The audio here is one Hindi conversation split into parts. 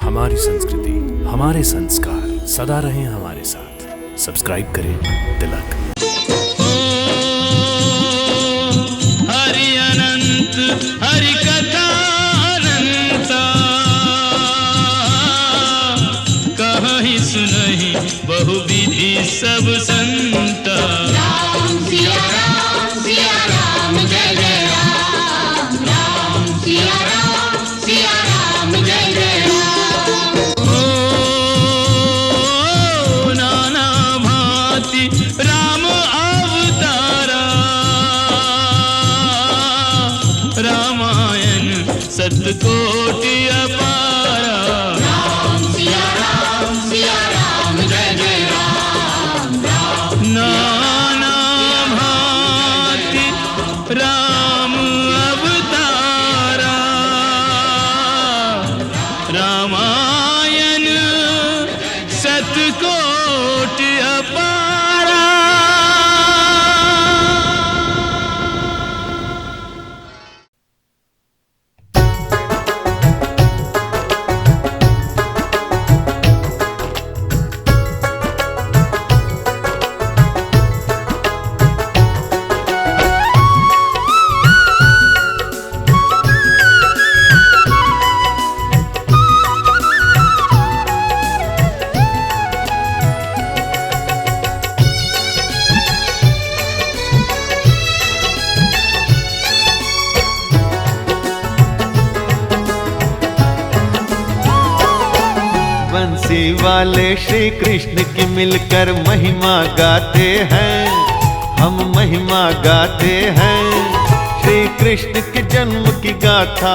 हमारी संस्कृति, हमारे संस्कार सदा रहें हमारे साथ। सब्सक्राइब करें तिलक। हरि अनंत हरि कथा अनंता, कहीं सुनहि बहुविधि सब संता। राम सिया राम जय जय राम, राम सिया राम जय जय राम। ओ नाना भांति राम अवतारा, रामायण सतकोटि अपारा। राम सिया राम जय जय राम, राम नाना भांति राम अवतारा, रामायण सतकोटि अपारा। बंसी वाले श्री कृष्ण की मिलकर महिमा गाते हैं, हम महिमा गाते हैं। श्री कृष्ण के जन्म की गाथा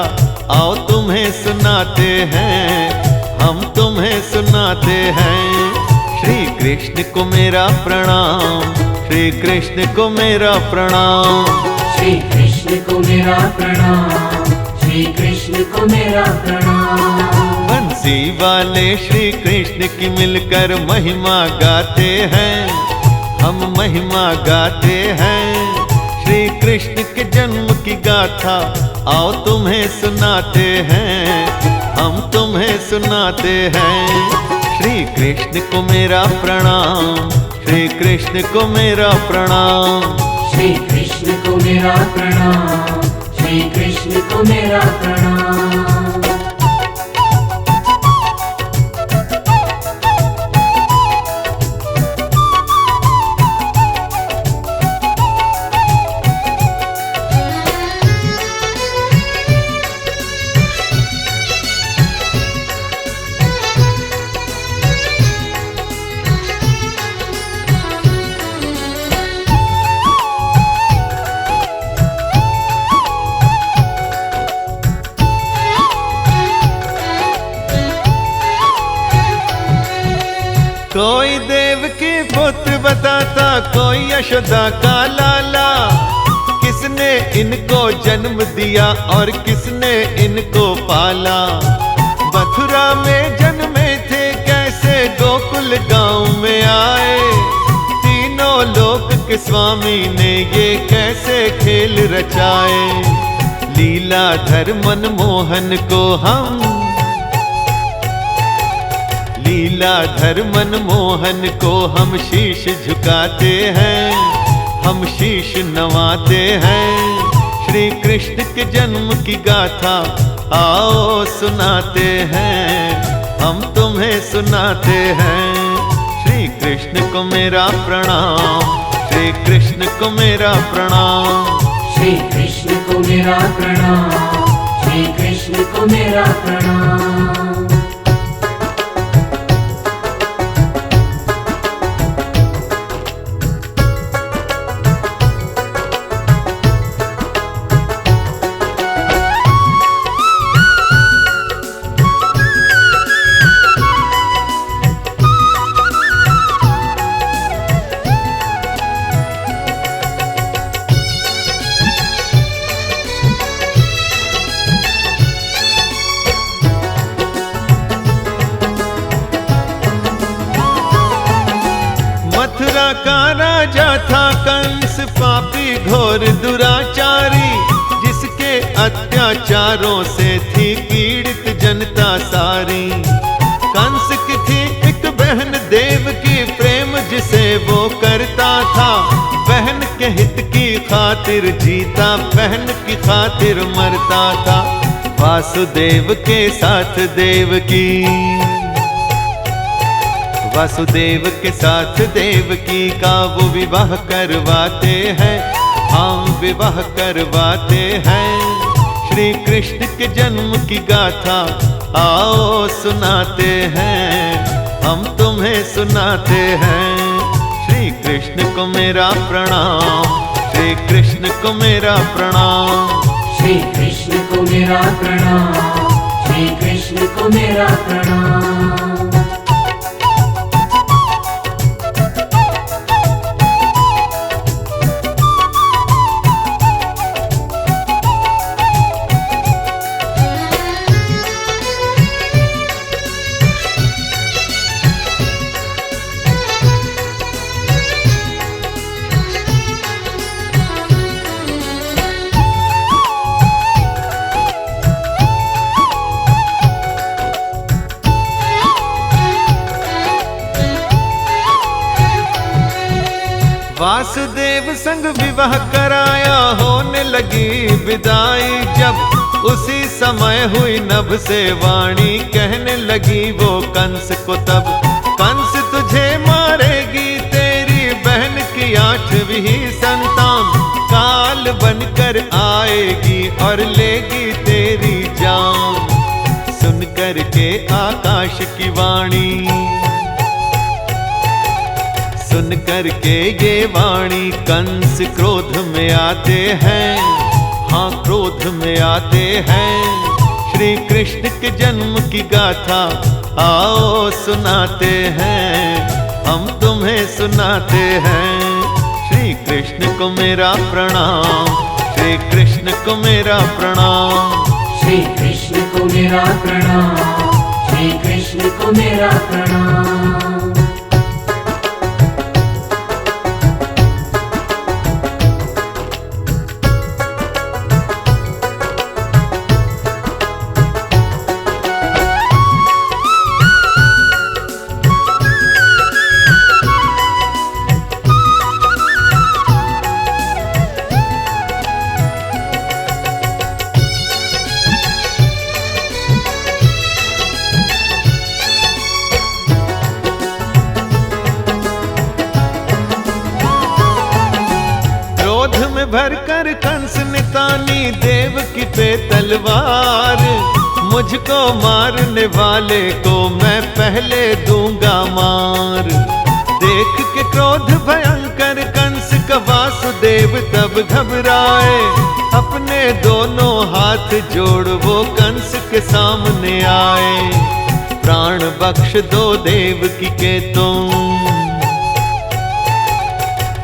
आओ तुम्हें सुनाते हैं, हम तुम्हें सुनाते हैं। श्री कृष्ण को मेरा प्रणाम, श्री कृष्ण को मेरा प्रणाम। श्री कृष्ण को मेरा प्रणाम, श्री कृष्ण को मेरा प्रणाम। बंसी वाले श्री कृष्ण की मिलकर महिमा गाते हैं, हम महिमा गाते हैं। श्री कृष्ण के जन्म की गाथा आओ तुम्हें सुनाते हैं, हम तुम्हें सुनाते हैं। श्री कृष्ण को मेरा प्रणाम, श्री कृष्ण को मेरा प्रणाम। श्री कृष्ण को मेरा प्रणाम, श्री कृष्ण को मेरा प्रणाम। कोई देव की पुत्र बताता, कोई यशोदा का लाला। किसने इनको जन्म दिया और किसने इनको पाला। मथुरा में जन्मे थे कैसे गोकुल गांव में आए। तीनों लोक के स्वामी ने ये कैसे खेल रचाए। लीलाधर मनमोहन को हम, लीलाधर मनमोहन को हम शीश झुकाते हैं, हम शीश नवाते हैं। श्री कृष्ण के जन्म की गाथा आओ सुनाते हैं, हम तुम्हें सुनाते हैं। श्री कृष्ण को मेरा प्रणाम, श्री कृष्ण को मेरा प्रणाम। श्री कृष्ण को मेरा प्रणाम, श्री कृष्ण को मेरा प्रणाम। का राजा था कंस पापी घोर दुराचारी, जिसके अत्याचारों से थी पीड़ित जनता सारी। कंस की थी एक बहन देवकी, प्रेम जिसे वो करता था। बहन के हित की खातिर जीता, बहन की खातिर मरता था। वासुदेव के साथ देवकी, वासुदेव के साथ देवकी का वो विवाह करवाते हैं। हाँ, विवाह करवाते हैं। श्री कृष्ण के जन्म की गाथा आओ सुनाते हैं, हम तुम्हें सुनाते हैं। श्री कृष्ण को मेरा प्रणाम, श्री कृष्ण को मेरा प्रणाम। श्री कृष्ण को मेरा प्रणाम, श्री कृष्ण को मेरा प्रणाम। वासुदेव संग विवाह कराया, होने लगी विदाई जब। उसी समय हुई नभ से वाणी, कहने लगी वो कंस को तब। कंस तुझे मारेगी तेरी बहन की 8वीं संतान, काल बनकर आएगी और लेगी तेरी जान। सुन कर के आकाश की वाणी, सुन करके ये वाणी कंस क्रोध में आते हैं। हाँ, क्रोध में आते हैं। श्री कृष्ण के जन्म की गाथा आओ सुनाते हैं, हम तुम्हें सुनाते हैं। श्री कृष्ण को मेरा प्रणाम, श्री कृष्ण को मेरा प्रणाम। श्री कृष्ण को मेरा प्रणाम, श्री कृष्ण को मेरा प्रणाम। भर कर कंस ने तानी देवकी पे तलवार। मुझको मारने वाले को मैं पहले दूंगा मार। देख के क्रोध भयंकर कंस का वासुदेव तब घबराए। अपने दोनों हाथ जोड़ वो कंस के सामने आए। प्राण बख्श दो देवकी के तुम,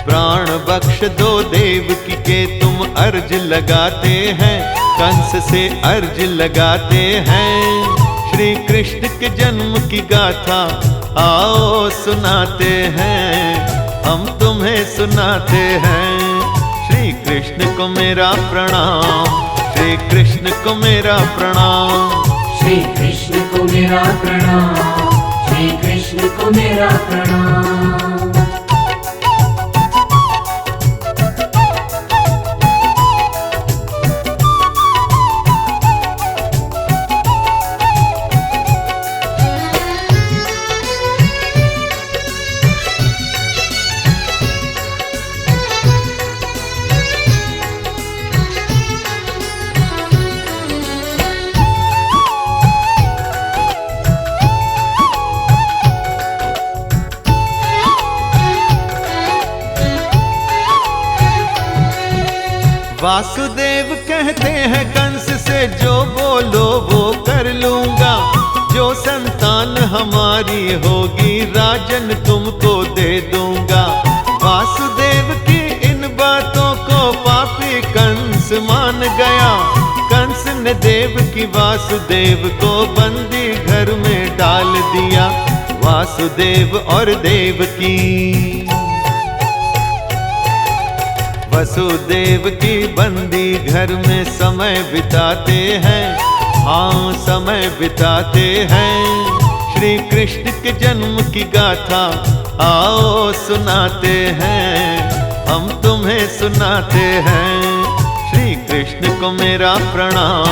प्राण बख्श दो देवकी के तुम अर्ज लगाते हैं। कंस से अर्ज लगाते हैं। श्री कृष्ण के जन्म की गाथा आओ सुनाते हैं, हम तुम्हें सुनाते हैं। श्री कृष्ण को मेरा प्रणाम, श्री कृष्ण को मेरा प्रणाम। श्री कृष्ण को मेरा प्रणाम, श्री कृष्ण को मेरा प्रणाम। वासुदेव कहते हैं कंस से जो बोलो वो कर लूंगा। जो संतान हमारी होगी राजन तुमको दे दूंगा। वासुदेव की इन बातों को पापी कंस मान गया। कंस ने देव की वासुदेव को बंदी घर में डाल दिया। वासुदेव और देवकी वसुदेव की बंदी घर में समय बिताते हैं। हाँ, समय बिताते हैं। श्री कृष्ण के जन्म की गाथा आओ सुनाते हैं, हम तुम्हें सुनाते हैं। श्री कृष्ण को मेरा प्रणाम,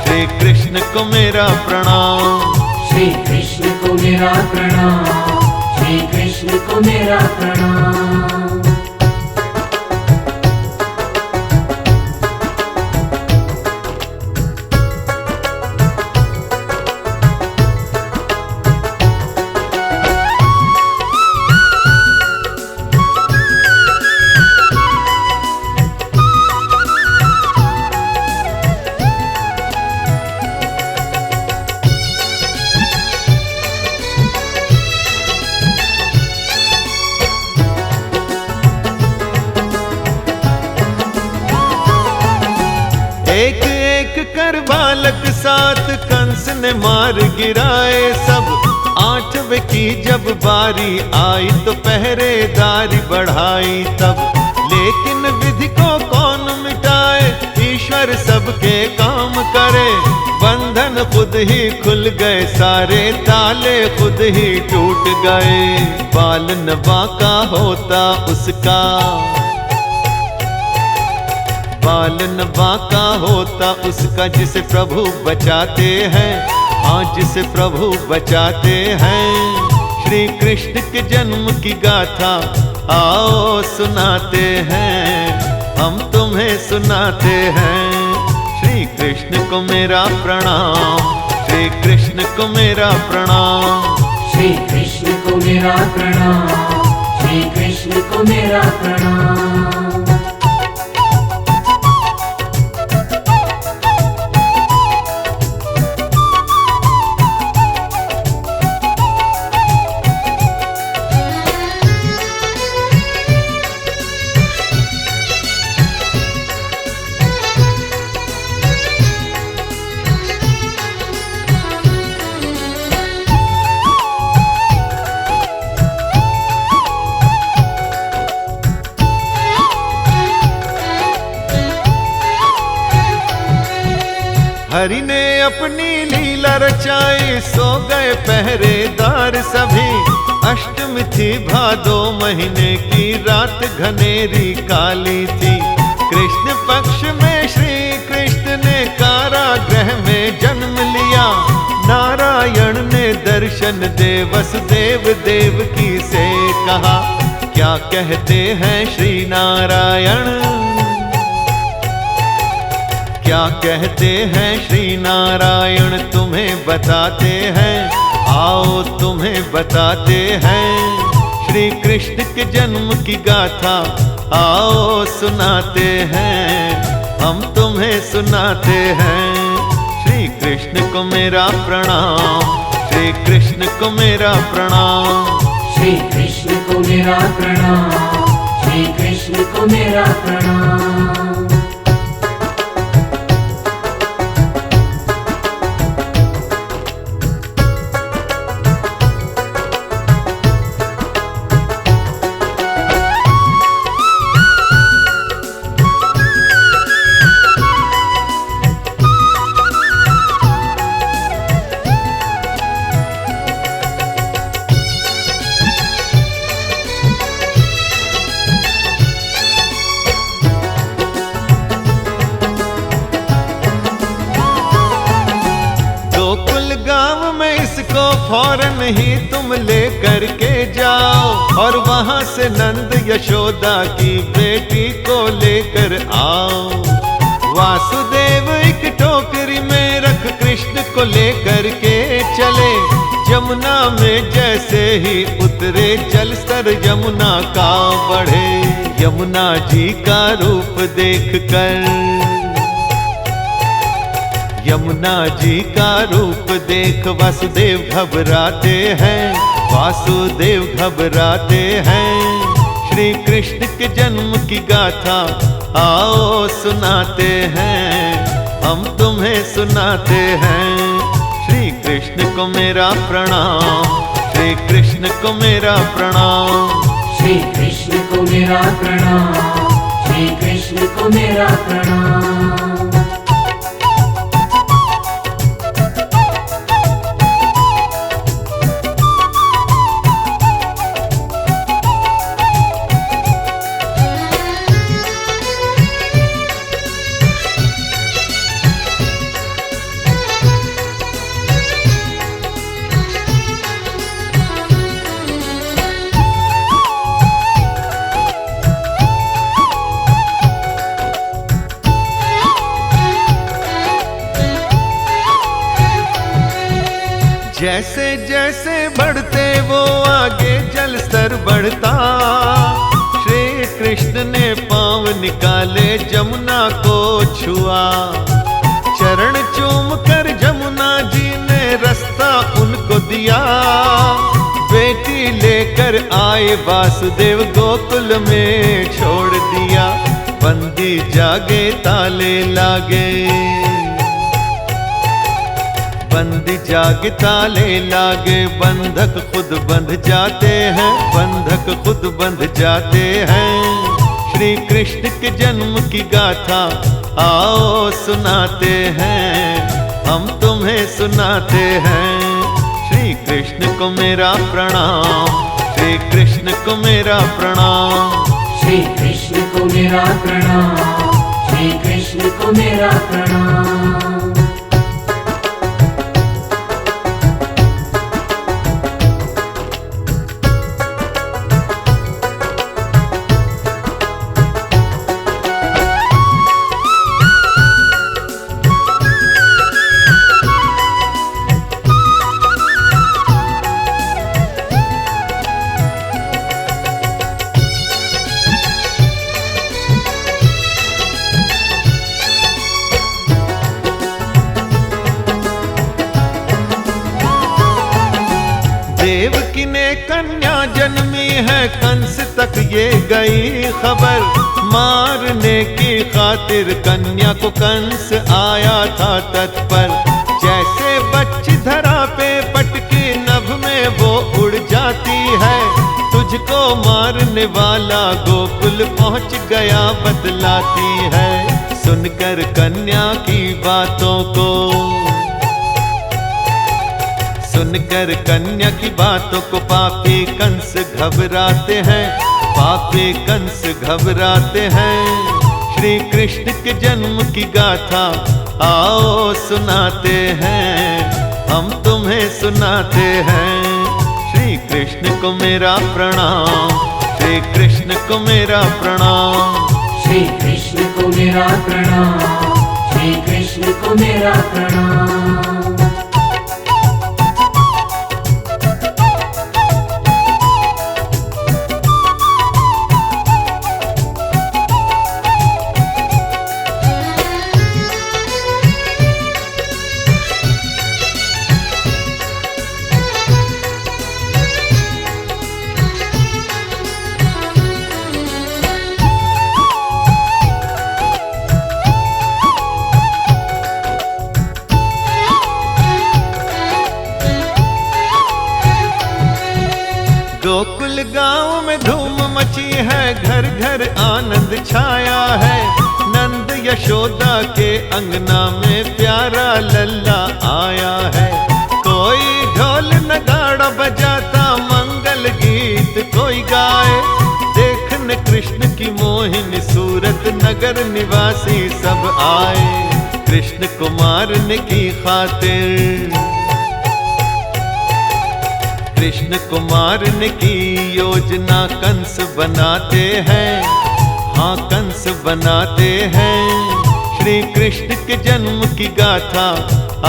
श्री कृष्ण को मेरा प्रणाम, श्री कृष्ण को मेरा प्रणाम, श्री कृष्ण को मेरा प्रणाम। एक एक कर बालक सात कंस ने मार गिराए सब। आठवें की जब बारी आई तो पहरेदारी बढ़ाई तब। लेकिन विधि को कौन मिटाए, ईश्वर सबके काम करे। बंधन खुद ही खुल गए सारे, ताले खुद ही टूट गए। बाल न बांका होता उसका, बाल न बांका होता उसका, जिसे प्रभु बचाते हैं, हाँ जिसे प्रभु बचाते हैं। श्री कृष्ण के जन्म की गाथा आओ सुनाते हैं, हम तुम्हें सुनाते हैं। श्री कृष्ण को मेरा प्रणाम, श्री कृष्ण को मेरा प्रणाम, श्री कृष्ण को मेरा प्रणाम, श्री कृष्ण को मेरा प्रणाम। हरि ने अपनी लीला रचाई, सो गए पहरेदार सभी। अष्टमी थी भादो महीने की, रात घनेरी काली थी। कृष्ण पक्ष में श्री कृष्ण ने कारागृह में जन्म लिया। नारायण ने दर्शन दे वसुदेव देवकी से कहा, क्या कहते हैं श्री नारायण, क्या कहते हैं श्री नारायण, तुम्हें बताते हैं, आओ तुम्हें बताते हैं। श्री कृष्ण के जन्म की गाथा आओ सुनाते हैं, हम तुम्हें सुनाते हैं। श्री कृष्ण को मेरा प्रणाम, श्री कृष्ण को मेरा प्रणाम, श्री कृष्ण को मेरा प्रणाम, श्री कृष्ण को मेरा प्रणाम। फौरन ही तुम लेकर के जाओ, और वहां से नंद यशोदा की बेटी को लेकर आओ। वासुदेव एक टोकरी में रख कृष्ण को लेकर के चले। यमुना में जैसे ही उतरे जल स्तर यमुना का बढ़े। यमुना जी का रूप देखकर, यमुना जी का रूप देख वासुदेव घबराते हैं, वासुदेव घबराते हैं। श्री कृष्ण के जन्म की गाथा आओ सुनाते हैं, हम तुम्हें सुनाते हैं। श्री कृष्ण को मेरा प्रणाम, श्री कृष्ण को मेरा प्रणाम, श्री कृष्ण को मेरा प्रणाम, श्री कृष्ण को मेरा प्रणाम। जैसे जैसे बढ़ते वो आगे जल स्तर बढ़ता, श्री कृष्ण ने पांव निकाले जमुना को छुआ। चरण चूम कर जमुना जी ने रास्ता उनको दिया, बेटी लेकर आए वासुदेव गोकुल में छोड़ दिया। बंदी जागे ताले लागे, बंदी जागे ताले लागे, बंधक खुद बंध जाते हैं, बंधक खुद बंध जाते हैं। श्री कृष्ण के जन्म की गाथा आओ सुनाते हैं, हम तुम्हें सुनाते हैं। श्री कृष्ण को मेरा प्रणाम, श्री कृष्ण को मेरा प्रणाम, श्री कृष्ण को मेरा प्रणाम, श्री कृष्ण को मेरा प्रणाम। देवकी ने कन्या जन्मी है, कंस तक ये गई खबर। मारने की खातिर कन्या को कंस आया था तत्पर। जैसे बच्ची धरा पे पटकी नभ में वो उड़ जाती है, तुझको मारने वाला गोकुल पहुंच गया बतलाती है। सुनकर कन्या की बातों को, सुनकर कन्या की बातों को पापी कंस घबराते हैं, पापी कंस घबराते हैं। श्री कृष्ण के जन्म की गाथा आओ सुनाते हैं, हम तुम्हें सुनाते हैं। श्री कृष्ण को मेरा प्रणाम, श्री कृष्ण को मेरा प्रणाम, श्री कृष्ण को मेरा प्रणाम, श्री कृष्ण को मेरा प्रणाम। गोकुल गांव में धूम मची है, घर घर आनंद छाया है। नंद यशोदा के अंगना में प्यारा लल्ला आया है। कोई ढोल नगाड़ा बजाता, मंगल गीत कोई गाए। देखने कृष्ण की मोहिनी सूरत नगर निवासी सब आए। कृष्ण को मारने की खातिर, कृष्ण को मारने की योजना कंस बनाते हैं, हाँ कंस बनाते हैं। श्री कृष्ण के जन्म की गाथा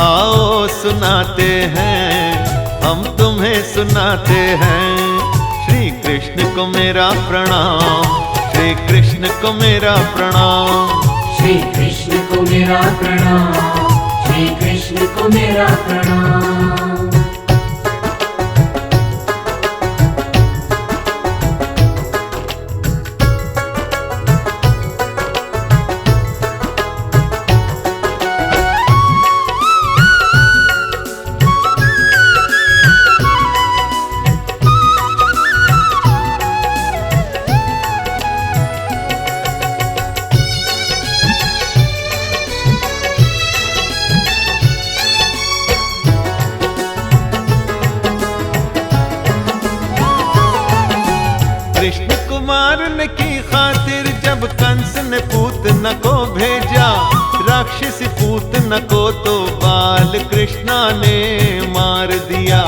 आओ सुनाते हैं, हम तुम्हें सुनाते हैं। श्री कृष्ण को मेरा प्रणाम, श्री कृष्ण को मेरा प्रणाम, श्री कृष्ण को मेरा प्रणाम, श्री कृष्ण को मेरा प्रणाम। कृष्ण को मारने की खातिर जब कंस ने पूतना को भेजा, राक्षसी पूतना को तो बाल कृष्णा ने मार दिया।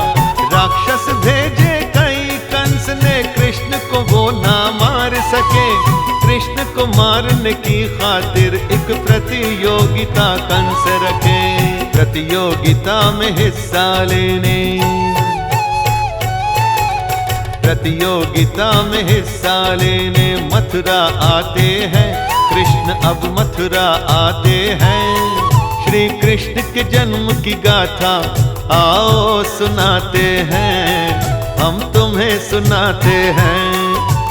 राक्षस भेजे कई कंस ने, कृष्ण को वो ना मार सके। कृष्ण को मारने की खातिर एक प्रतियोगिता कंस रखे। प्रतियोगिता में हिस्सा लेने, प्रतियोगिता में हिस्सा लेने मथुरा आते हैं कृष्ण, अब मथुरा आते हैं। श्री कृष्ण के जन्म की गाथा आओ सुनाते हैं, हम तुम्हें सुनाते हैं।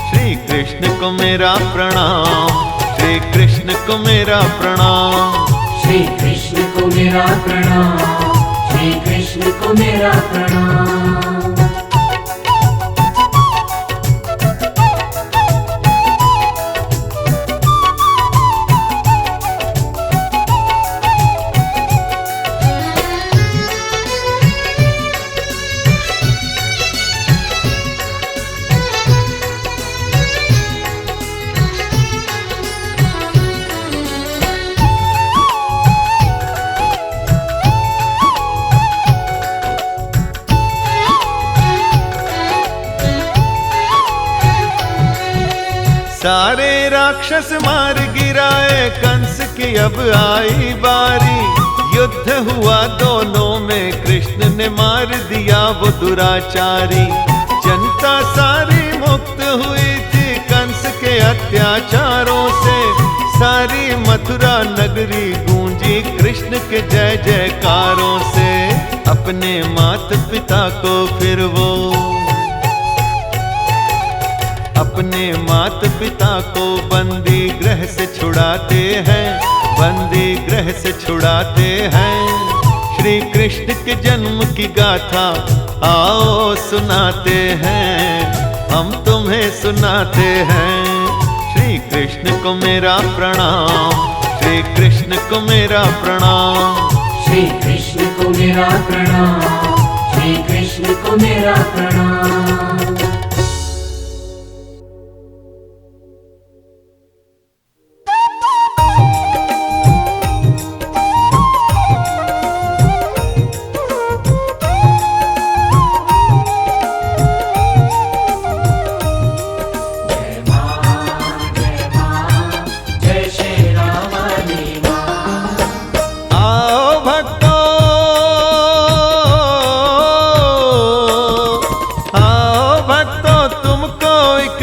श्री कृष्ण को मेरा प्रणाम, श्री कृष्ण को मेरा प्रणाम, श्री कृष्ण को मेरा प्रणाम, श्री कृष्ण को मेरा प्रणाम। सारे राक्षस मार गिराए कंस की अब आई बारी, युद्ध हुआ दोनों में कृष्ण ने मार दिया वो दुराचारी। जनता सारी मुक्त हुई थी कंस के अत्याचारों से, सारी मथुरा नगरी गूंजी कृष्ण के जय जयकारों से। अपने माता पिता को फिर वो, अपने माता पिता को बंदी गृह से छुड़ाते हैं, बंदी गृह से छुड़ाते हैं। श्री कृष्ण के जन्म की गाथा आओ सुनाते हैं, हम तुम्हें सुनाते हैं। श्री कृष्ण को मेरा प्रणाम, श्री कृष्ण को मेरा प्रणाम, श्री कृष्ण को मेरा प्रणाम, श्री कृष्ण को मेरा प्रणाम।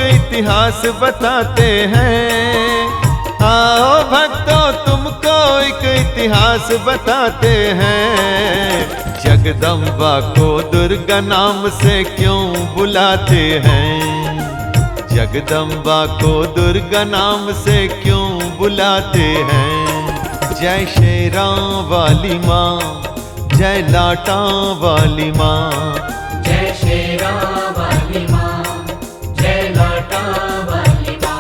इतिहास बताते हैं, आओ भक्तों तुमको एक इतिहास बताते हैं। जगदम्बा को दुर्गा नाम से क्यों बुलाते हैं, जगदम्बा को दुर्गा नाम से क्यों बुलाते हैं। जय शेरां वाली माँ, जय लाटां वाली माँ, जय शेरां वाली माँ, जय लाटां वाली माँ।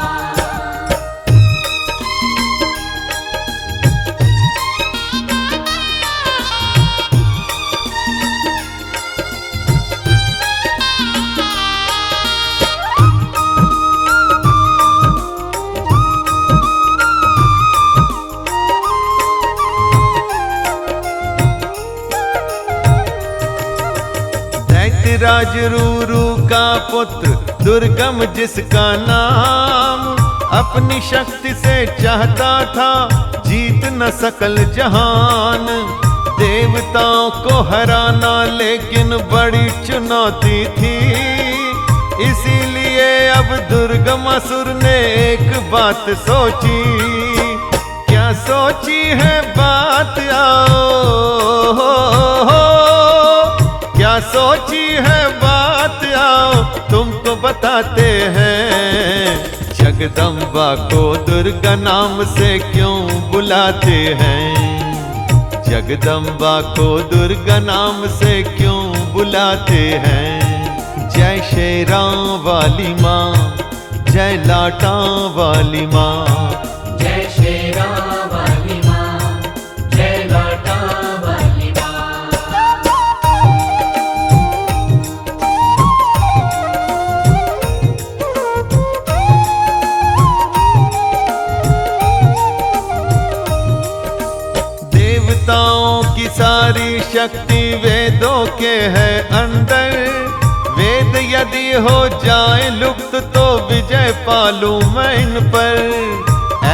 दैत्यराज रूरू का पुत्र दुर्गम जिसका नाम, अपनी शक्ति से चाहता था जीत न सकल जहान। देवताओं को हराना लेकिन बड़ी चुनौती थी, इसीलिए अब दुर्गमासुर ने एक बात सोची। क्या सोची है बात आओ, क्या सोची है बात आओ तुमको बताते हैं। जगदम्बा को दुर्गा नाम से क्यों बुलाते हैं, जगदम्बा को दुर्गा नाम से क्यों बुलाते हैं। जय शेरां वाली माँ, जय लाटां वाली माँ, जय शेरां वाली माँ, जय लाटां वाली माँ। देवताओं की सारी शक्ति वेदों के है अंदर, वेद यदि हो जाए लुप्त तो विजय पालूं मैं इन पर।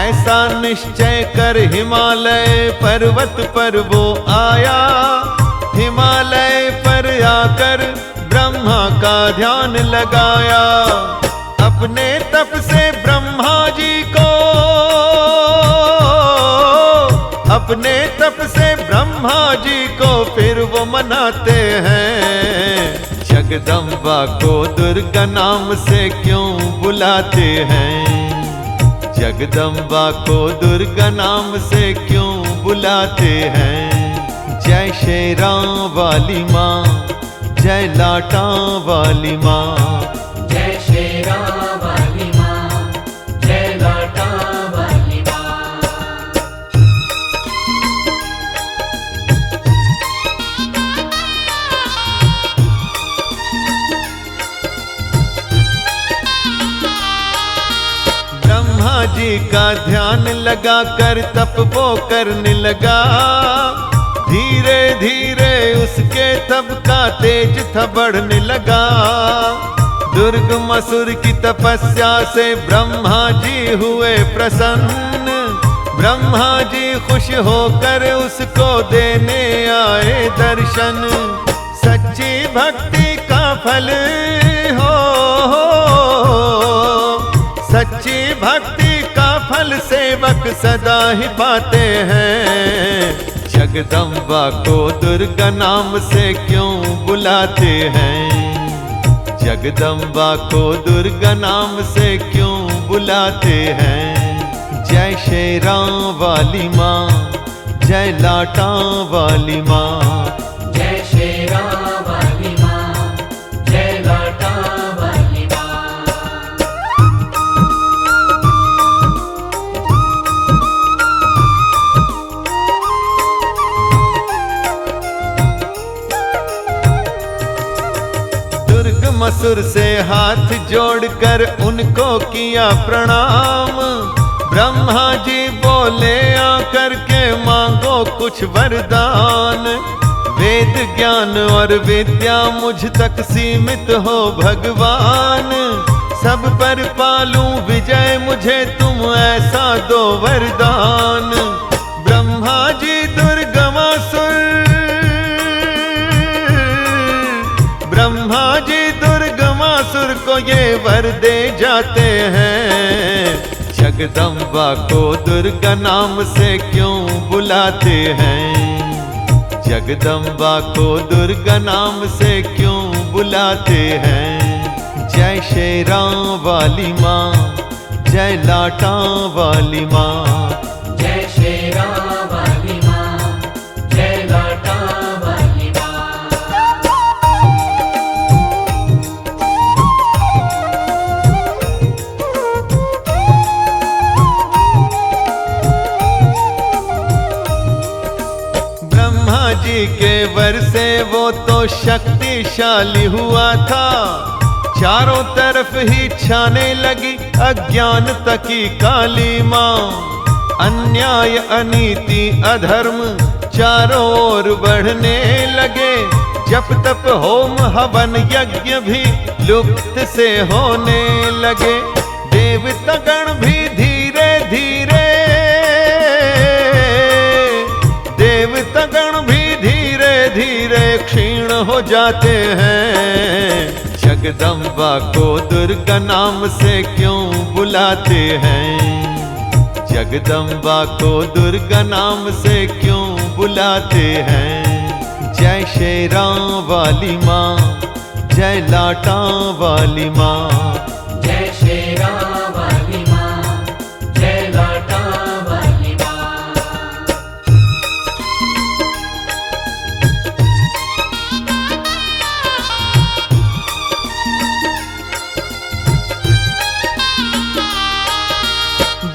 ऐसा निश्चय कर हिमालय पर्वत पर वो आया। हिमालय पर आकर ब्रह्मा का ध्यान लगाया। अपने तप से ब्रह्मा जी को, अपने तप से ब्रह्मा जी को फिर वो मनाते हैं। जगदम्बा को दुर्गा नाम से क्यों बुलाते हैं? जगदम्बा को दुर्गा नाम से क्यों बुलाते हैं? जय शेरां वाली माँ, जय लाटां वाली माँ। जय शेरां वाली माँ, जय लाटां वाली माँ। ब्रह्मा जी का ध्यान लगा कर तप वो करने लगा। धीरे धीरे उसके तप का तेज था बढ़ने लगा। दुर्गमासुर की तपस्या से ब्रह्मा जी हुए प्रसन्न। ब्रह्मा जी खुश होकर उसको देने आए दर्शन। सच्ची भक्ति का फल हो, सच्ची भक्ति का फल सेवक सदा ही पाते हैं। जगदम्बा को दुर्गा नाम से क्यों बुलाते हैं? जगदम्बा को दुर्गा नाम से क्यों बुलाते हैं? जय शेरां वाली माँ, जय लाटां वाली माँ। जय शेरां वाली माँ, जय लाटां वाली माँ। दुर्गमासुर से हाथ जोड़कर उनको किया प्रणाम। ब्रह्मा जी बोले आकर के मांगो कुछ वरदान। वेद ज्ञान और विद्या मुझ तक सीमित हो भगवान। सब पर पालूं विजय मुझे तुम ऐसा दो वरदान। ब्रह्मा जी दुर्गमासुर, ब्रह्मा जी दुर्गमासुर को ये वर दे जाते हैं। जगदम्बा को दुर्गा नाम से क्यों बुलाते हैं? जगदम्बा को दुर्गा नाम से क्यों बुलाते हैं? जय शेरां वाली माँ, जय लाटां वाली माँ। जय शेरां वाली माँ, जय लाटां वाली माँ। ब्रह्मा जी के वर से वो तो शक्तिशाली हुआ था। चारों तरफ ही छाने लगी अज्ञानता की काली माँ। अन्याय अनीति अधर्म चारों ओर बढ़ने लगे। जप तप होम हवन यज्ञ भी लुप्त से होने लगे। देवता गण भी धीरे धीरे, देवता गण भी धीरे धीरे क्षीण हो जाते हैं। जगदम्बा को दुर्गा नाम से क्यों बुलाते हैं? जगदम्बा को दुर्गा नाम से क्यों बुलाते हैं? जय शेरां वाली माँ, जय लाटां वाली माँ। जय शेरां वाली माँ, जय लाटां वाली माँ।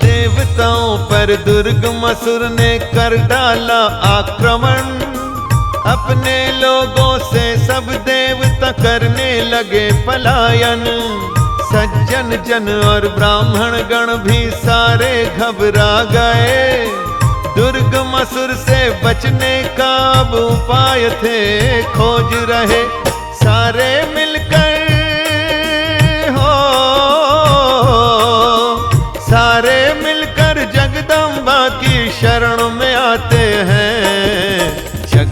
देवताओं पर दुर्गमासुर ने कर डाला आक्रमण। अपने लोगों से सब देवता करने लगे पलायन। सज्जन जन और ब्राह्मण गण भी सारे घबरा गए। दुर्गमासुर से बचने का अब उपाय थे खोज रहे। सारे मिलकर हो, सारे मिलकर जग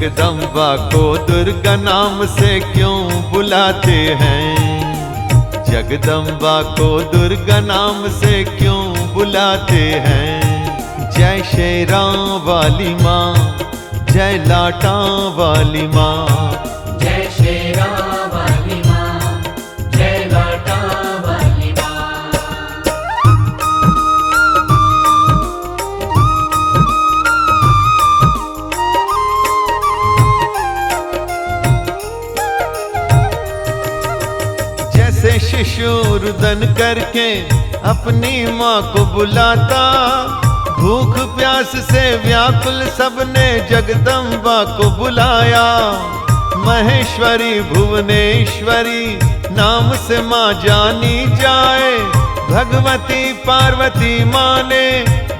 जगदम्बा को दुर्गा नाम से क्यों बुलाते हैं? जगदम्बा को दुर्गा नाम से क्यों बुलाते हैं? जय शेरां वाली माँ, जय लाटां वाली माँ। जय शेरां वाली माँ, जय लाटां वाली माँ। जैसे शिशु रुदन करके अपनी माँ को बुलाता, भूख प्यास से व्याकुल सबने जगदम्बा को बुलाया। महेश्वरी भुवनेश्वरी नाम से माँ जानी जाए, भगवती पार्वती माँ ने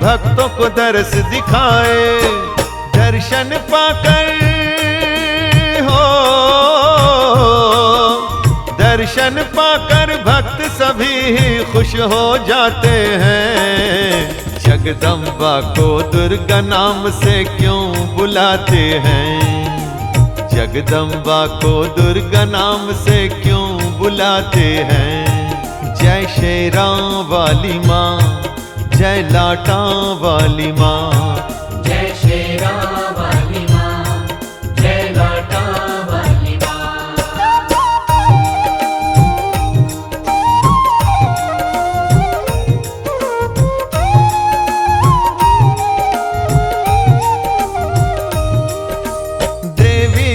भक्तों को दर्श दिखाए। दर्शन पाकर हो, दर्शन पाकर भक्त सभी खुश हो जाते हैं। जगदम्बा को दुर्गा नाम से क्यों बुलाते हैं? जगदम्बा को दुर्गा नाम से क्यों बुलाते हैं? जय शेरां वाली माँ, जय लाटां वाली माँ। जय शेरां वाली माँ, जय लाटां वाली माँ।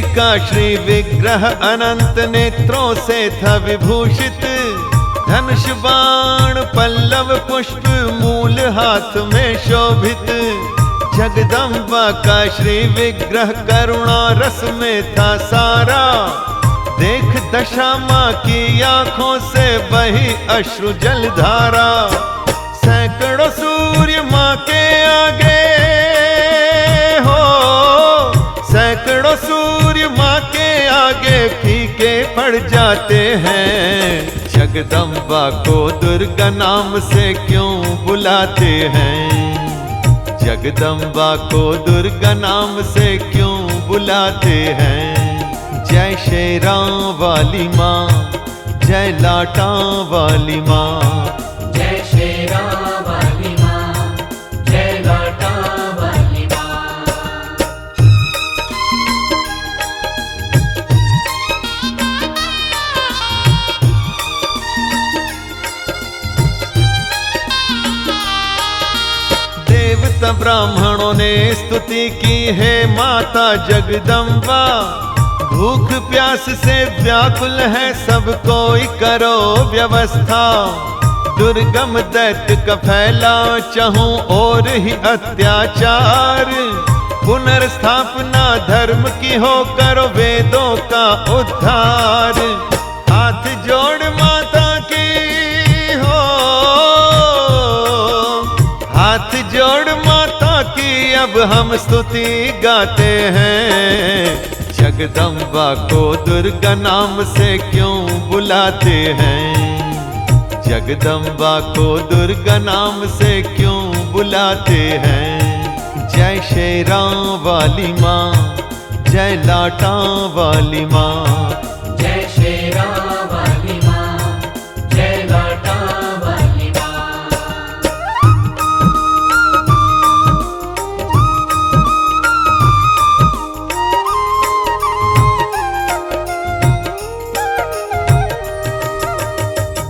का श्री विग्रह अनंत नेत्रों से था विभूषित, धनुष बाण पल्लव पुष्प मूल हाथ में शोभित। जगदम्बा का श्री विग्रह करुणा रस में था सारा, देख दशा माँ की आंखों से बही अश्रु जलधारा। सैकड़ों सूर्य माँ के आगे हो, सैकड़ों सूर्य माँ के आगे फीके पड़ जाते हैं। जगदम्बा को दुर्गा नाम से क्यों बुलाते हैं? जगदम्बा को दुर्गा नाम से क्यों बुलाते हैं? जय शेरां वाली माँ, जय लाटां वाली माँ। जय शेरां वाली माँ, जय लाटां वाली माँ। देवता ब्राह्मणों ने स्तुति की है माता जगदम्बा, भूख प्यास से व्याकुल है सब कोई करो व्यवस्था। दुर्गम दैत्य का फैला चाहूं और ही अत्याचार, पुनर्स्थापना धर्म की हो करो वेदों का उद्धार। हाथ जोड़ माता की हो, हाथ जोड़ माता की अब हम स्तुति गाते हैं। जगदम्बा को दुर्गा नाम से क्यों बुलाते हैं? जगदम्बा को दुर्गा नाम से क्यों बुलाते हैं? जय शेरां वाली माँ, जय लाटां वाली माँ। जय शेरां वाली माँ, जय लाटां वाली माँ।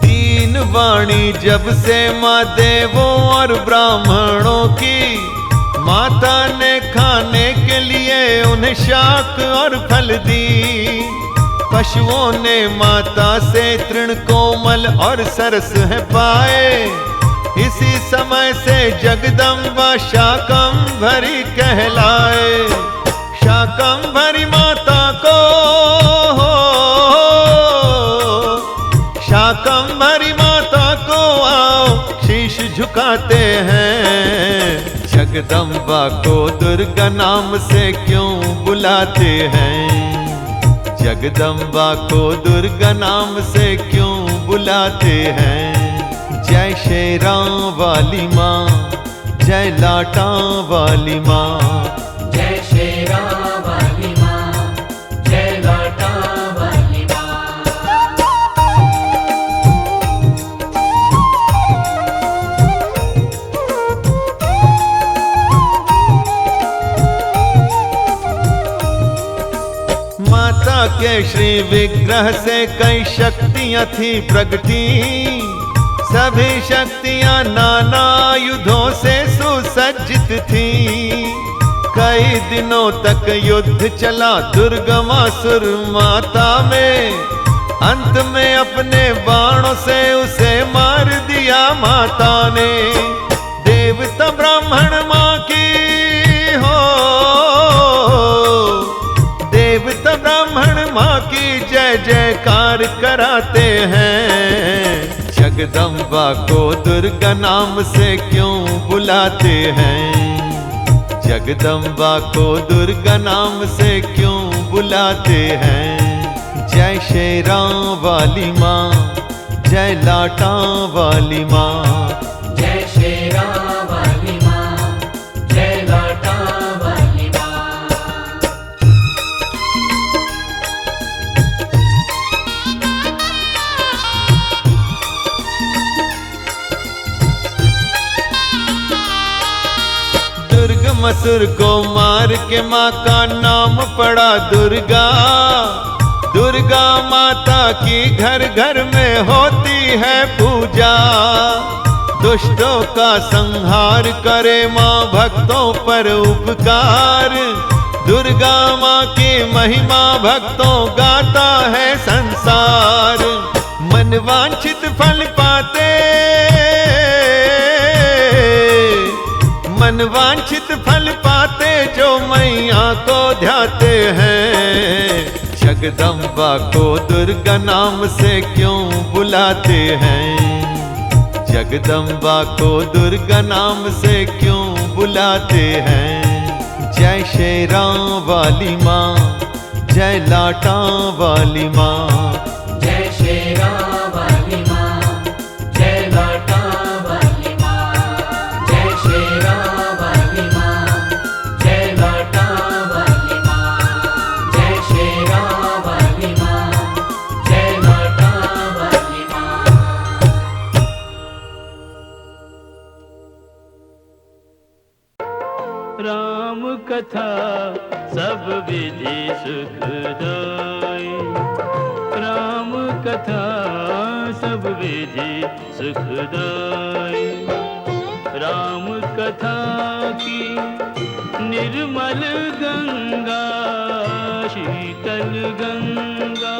दीन वाणी जब से माँ देवों और ब्राह्मणों की, माता ने खाने के लिए उन्हें शाक और फल दी। पशुओं ने माता से तृण कोमल और सरस है पाए, इसी समय से जगदम्बा शाकंभरी कहलाए। शाकंभरी माता को हो, शाकंभरी माता को आओ शीश झुकाते हैं। जगदम्बा को दुर्गा नाम से क्यों बुलाते हैं? जगदम्बा को दुर्गा नाम से क्यों बुलाते हैं? जय शेरां वाली माँ, जय लाटां वाली माँ। जय शेरां वाली माँ, विग्रह से कई शक्तियां थी प्रगटी, सभी शक्तियां नाना युद्धों से सुसज्जित थी। कई दिनों तक युद्ध चला दुर्गमासुर माता में, अंत में अपने बाणों से उसे मार दिया माता ने। देवता ब्राह्मण माँ की हो, देवता ब्राह्मण माँ की जय जयकार कराते हैं। जगदम्बा को दुर्गा नाम से क्यों बुलाते हैं? जगदम्बा को दुर्गा नाम से क्यों बुलाते हैं? जय शेरां वाली माँ, जय लाटां वाली माँ। जय शेरां वाली माँ, जय लाटां वाली माँ। दुर्गमासुर को मार के माँ का नाम पड़ा दुर्गा। दुर्गा माता की घर घर में होती है पूजा। दुष्टों का संहार करे माँ भक्तों पर उपकार। दुर्गा माँ की महिमा भक्तों गाता है संसार। मनवांछित फल पाते, मनवांछित फल पाते जो मैया को ध्याते हैं। जगदम्बा को दुर्गा नाम से क्यों बुलाते हैं? जगदम्बा को दुर्गा नाम से क्यों बुलाते हैं? जय शेरां वाली माँ, जय लाटां वाली माँ। जय शेरां वाली माँ, जय लाटां वाली माँ। जय शेरां वाली माँ, जय लाटां वाली माँ। जय शेरां वाली माँ, जय लाटां वाली माँ। राम कथा सब विधि सुखदाई। राम कथा सब विधि सुखदाई। राम कथा की निर्मल गंगा, शीतल गंगा,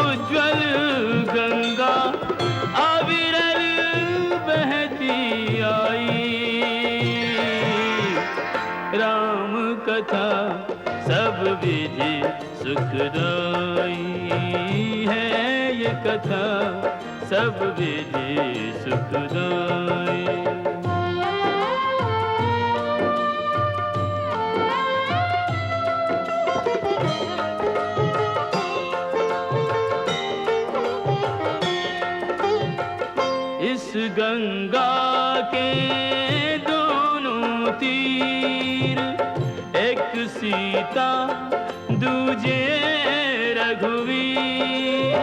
उज्ज्वल गंगा अविरल बहती आई। राम कथा सब विधि सुखदाई है। ये कथा सब विधि सुखदाई। इस गंगा के दोनों तीर, एक सीता दूजे रघुवीर।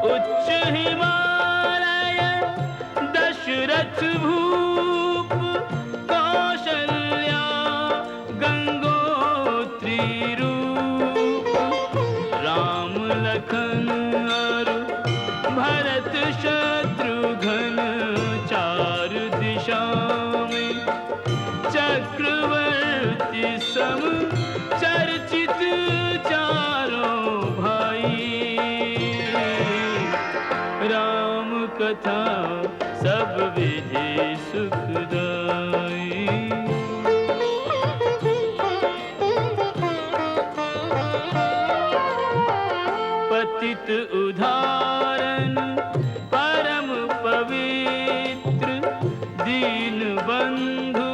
उच्च हिमालय दशरथ भूप, कौशल्या गंगोत्री रूप। राम लखन और भरत शत्रुघ्न, चार दिशा में चक्रवर्ती सम चर्चित चारों भाई। राम कथा सब विधि सुखदाई। पतित उदाहरण परम पवित्र, दीन बंधु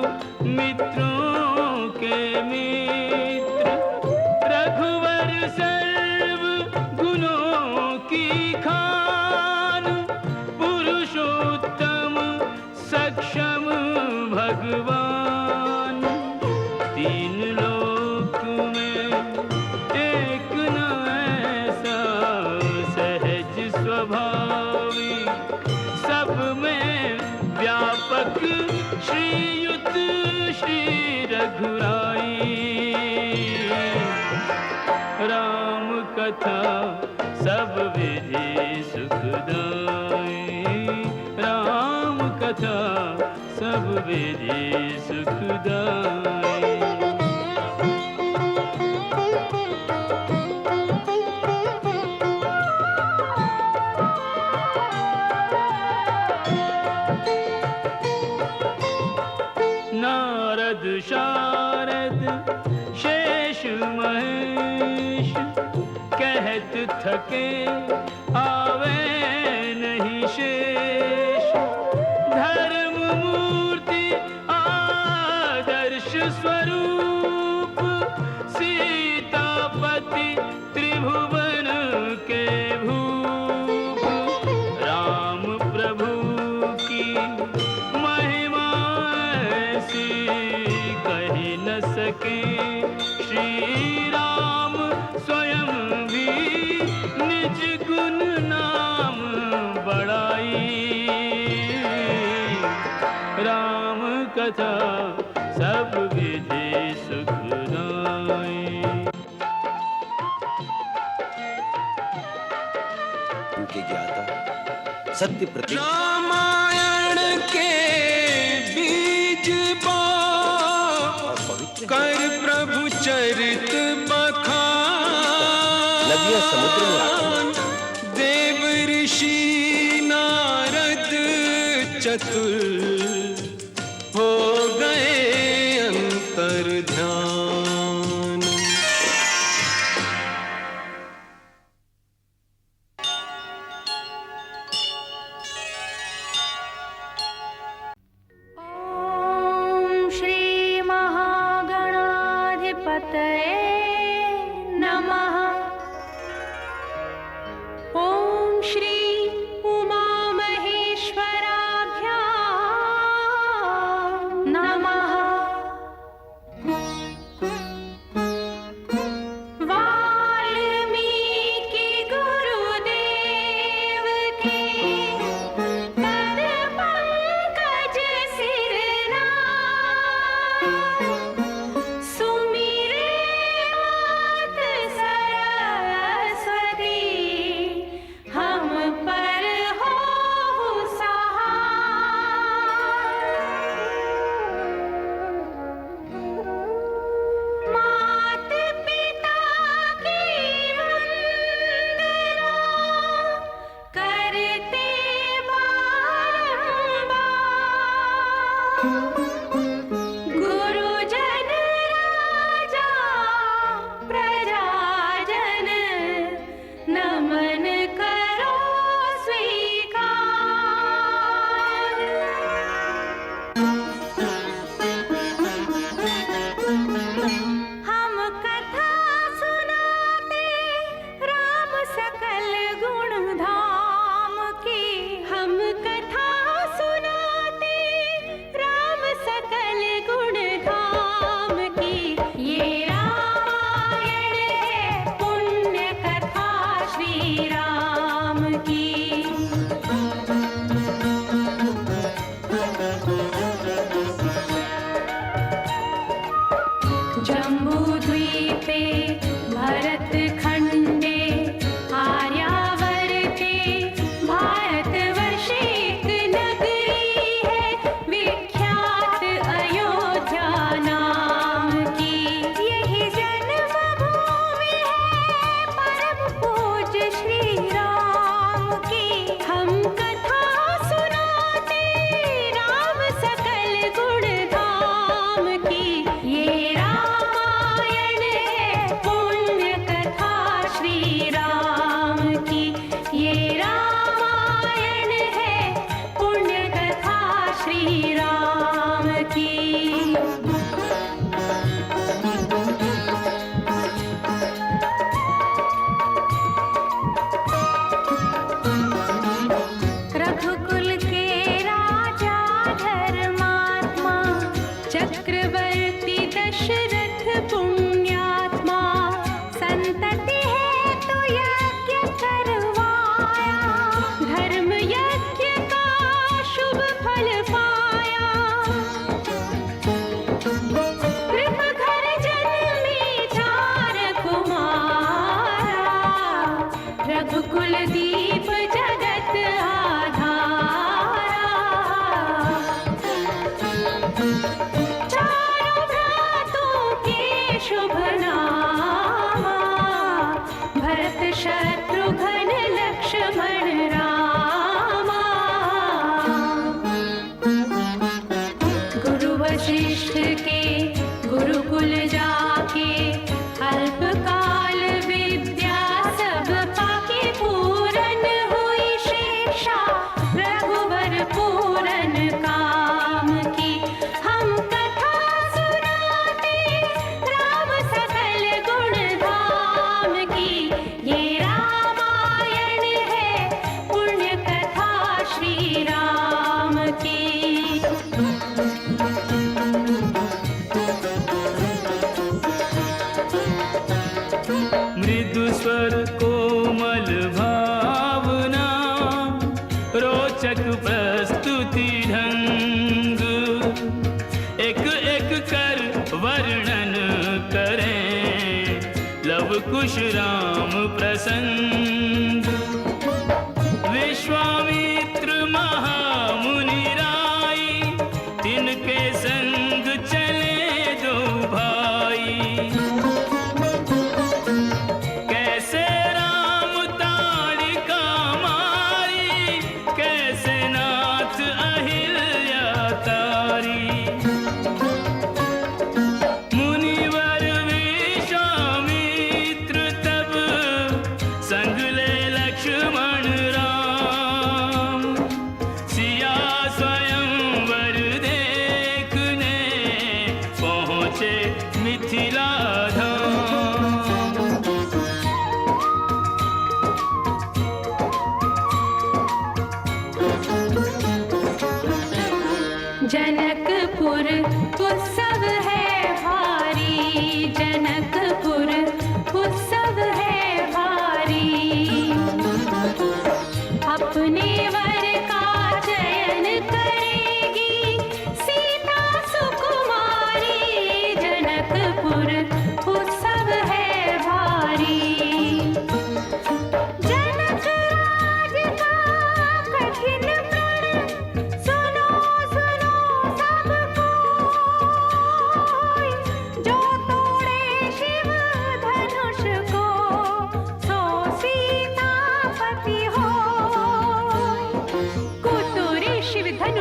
मित्रों के मित्र। रघुवर सर्व गुणों की खान, पुरुषोत्तम सक्षम भगवान। तीन लोक में एक न ऐसा सहज स्वभावी। सब में व्यापक श्रीयुत श्री रघुराई। राम कथा सब विधि सुखदाई, राम कथा सब विधि सुखदाई। नारद शारद शेष महेश कहत थके आवे नहीं शेष, धर्म मूर्ति आदर्श स्वरूप सीतापति त्रिभुवन के भूप, राम प्रभु की महिमा ऐसी कही न सके, श्री राम स्वयं भी निज गुण नाम बढ़ाई, राम कथा सब विधि सुखदाई। उनके ज्ञाता सत्य प्रतीक रामायण के बीज बो और पवित्र कर प्रभु चरित नदियां समुद्र में बखान, देव ऋषि नारद चतुर हो गए अंतर ध्यान। ॐ श्री महागणाधिपतये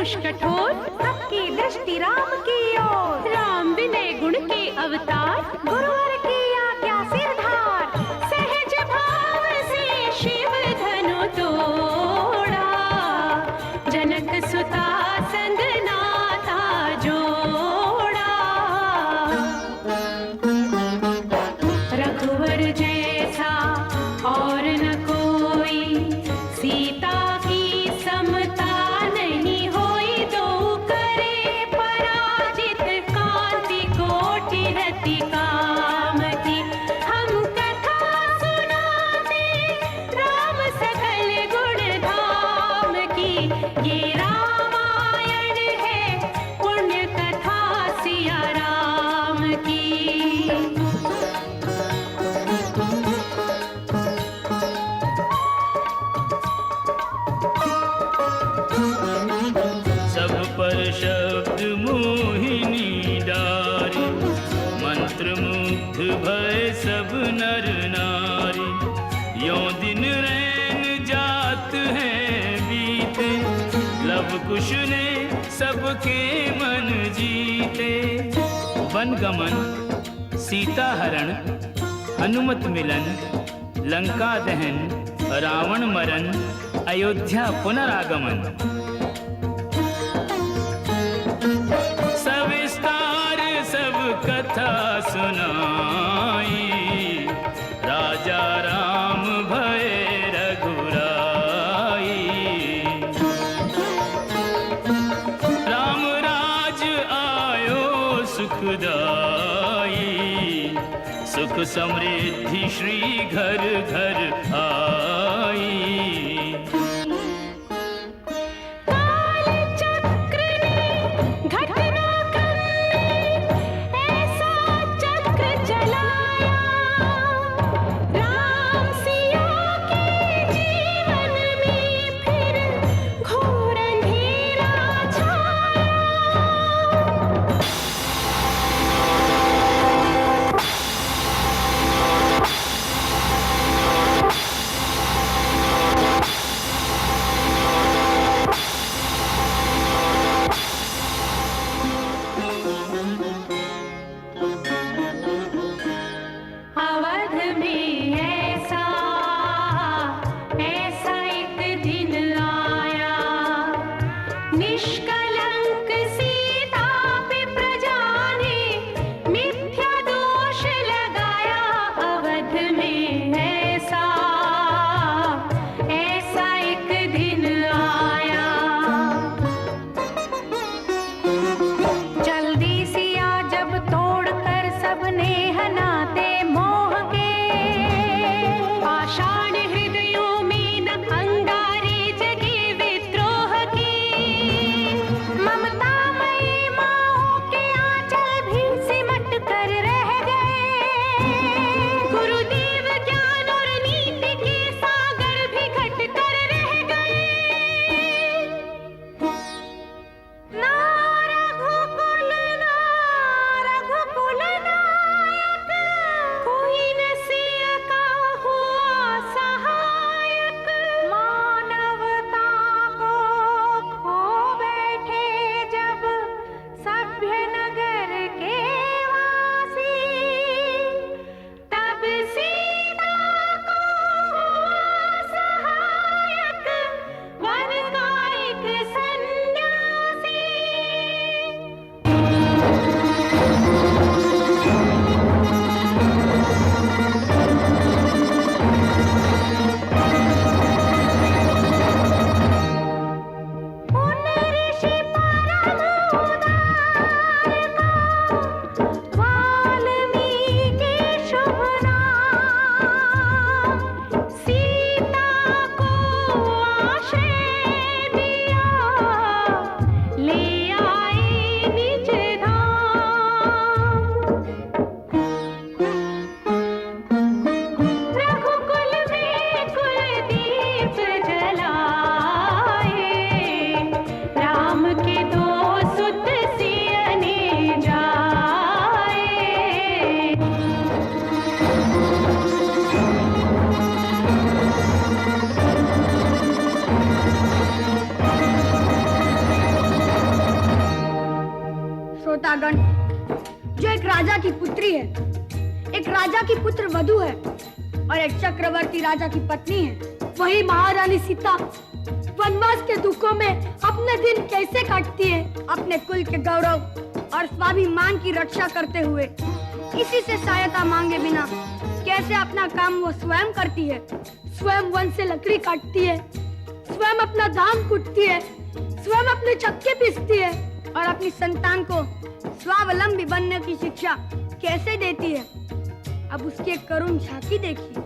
धनुष कठोर, सबकी दृष्टि राम की ओर। राम विनय गुण के अवतार, गुरुवर की आज्ञा सिरधार। सहज भाव से शिव धनु तोड़ा, जनक सुता संग नाता जोड़ा। रघुवर जैसा और न कोई, सीता की समता नहीं होई। दो करे पराजित, कांति कोटि रति काम की। हम कथा सुनाते राम सकल गुण धाम की। ये रामायण है पुण्य कथा सिया राम की। सब पर शब्द मोहिनी डारी, मंत्र मुग्ध भय सब नर नारी। यों दिन रैन जात हैं बीते, लव कुश ने सबके मन जीते। वन गमन, सीता हरण, हनुमत मिलन, लंका दहन, रावण मरण, अयोध्या पुनरागमन। सविस्तार सब कथा सुनाई, राजा राम भय रघुराई। राम राज आयो सुखदाई, सुख समृद्धि श्री घर घर आई। रागण, जो एक राजा की पुत्री है, एक राजा की पुत्र वधू है और एक चक्रवर्ती राजा की पत्नी है। वही महारानी सीता वनवास के दुखों में अपने दिन कैसे काटती है, अपने कुल के गौरव और स्वाभिमान की रक्षा करते हुए। किसी से सहायता मांगे बिना कैसे अपना काम वो स्वयं करती है। स्वयं वन से लकड़ी काटती है, स्वयं अपना धान कूटती है, स्वयं अपने चक्के पीसती है और अपनी संतान को स्वावलंबी बनने की शिक्षा कैसे देती है। अब उसकी एक करुण झांकी देखिए।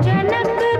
जनक